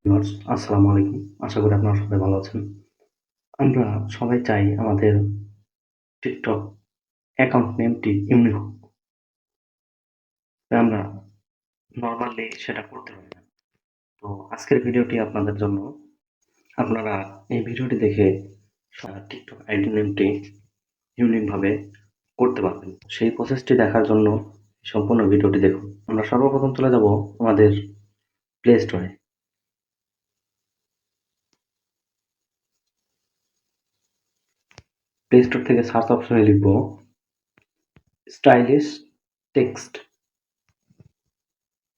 Viewers, আসসালামু আলাইকুম। আশা করি আপনারা সবাই ভালো আছেন। আমরা সবাই চাই আমাদের TikTok অ্যাকাউন্ট নেমটি ইউনিক হোক। তাই আমরা নরমালি সেটা করতে পারি না। তো আজকের ভিডিওটি আপনাদের জন্য। আপনারা এই ভিডিওটি দেখে TikTok আইডি নেমটি ইউনিক ভাবে করতে পারবেন। সেই প্রসেসটি দেখার জন্য সম্পূর্ণ ভিডিওটি দেখুন। আমরা সর্বপ্রথম চলে যাব আমাদের প্লে স্টোরে। প্লে স্টোর থেকে সার্চ অপশনে লিখব স্টাইলিশ টেক্সট।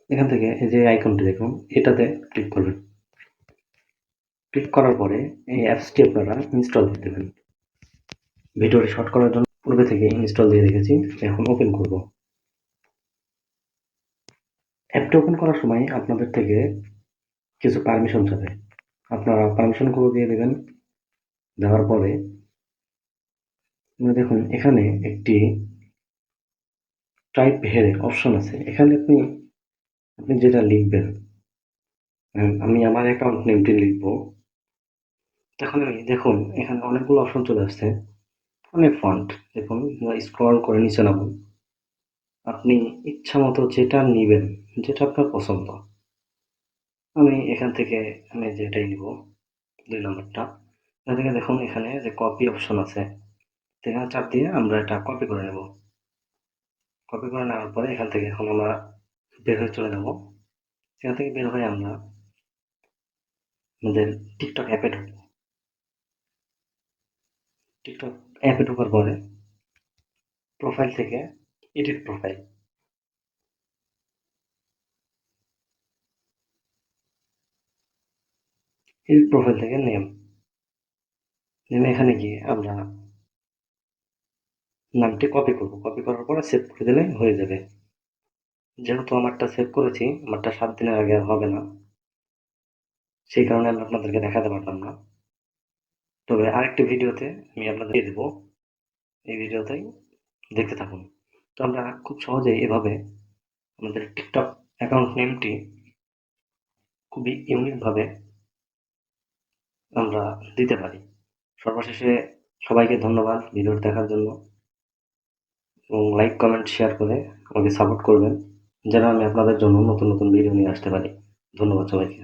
এখান থেকে এই যে আইকনটি দেখুন, এটাতে ক্লিক করবেন। ক্লিক করার পরে এই অ্যাপসটি আপনারা ইনস্টল দিয়ে দেবেন। ভিডিওটি শর্ট করার জন্য পূর্বে থেকে ইনস্টল দিয়ে রেখেছি, এখন ওপেন করব। অ্যাপটি ওপেন করার সময় আপনাদের থেকে কিছু পারমিশন চাবে, আপনারা পারমিশনগুলো দিয়ে দেবেন। দেওয়ার পরে দেখুন এখানে একটি টাইপ হেয়ার অপশন আছে। এখানে আপনি যেটা লিখবেন, আমি আমার অ্যাকাউন্ট নেমটি লিখব। এখন আমি দেখুন এখানে অনেকগুলো অপশন চলে আসছে, অনেক ফন্ট। দেখুন স্ক্রল করে নিচে নামুন, আপনি ইচ্ছা মতো যেটা নিবেন, যেটা আপনার পছন্দ। আমি এখান থেকে যেটাই নিব, 2 নম্বরটা। এখান থেকে দেখুন এখানে যে কপি অপশন আছে, এখানে চাপ দিয়ে আমরা এটা কপি করে নেব। কপি করে নেওয়ার পরে এখান থেকে এখন আমরা বের হয়ে চলে যাব। এখান থেকে বের হয়ে আমরা আমাদের টিকটক অ্যাপে ঢুকবো। টিকটক অ্যাপে ঢোকার পরে প্রোফাইল থেকে এডিট প্রোফাইল, এডিট প্রোফাইল থেকে নেমে এখানে গিয়ে আমরা নামটি কপি করব। কপি করার পরে সেভ করে দিলে হয়ে যাবে। যেহেতু আমারটা সেভ করেছি, আমারটা 7 দিনের আগে আর হবে না, সেই কারণে আমি আপনাদেরকে দেখাতে পারলাম না। তবে আরেকটি ভিডিওতে আমি আপনাদের দিয়ে দেবো, এই ভিডিওতেই দেখতে থাকুন। তো আমরা খুব সহজেই এভাবে আমাদের টিকটক অ্যাকাউন্ট নেমটি খুবই ইউনিকভাবে আমরা দিতে পারি। সর্বশেষে সবাইকে ধন্যবাদ ভিডিওটি দেখার জন্য, এবং লাইক, কমেন্ট, শেয়ার করে আমাকে সাপোর্ট করবেন, যেন আমি আপনাদের জন্য নতুন নতুন ভিডিও নিয়ে আসতে পারি। ধন্যবাদ সবাইকে।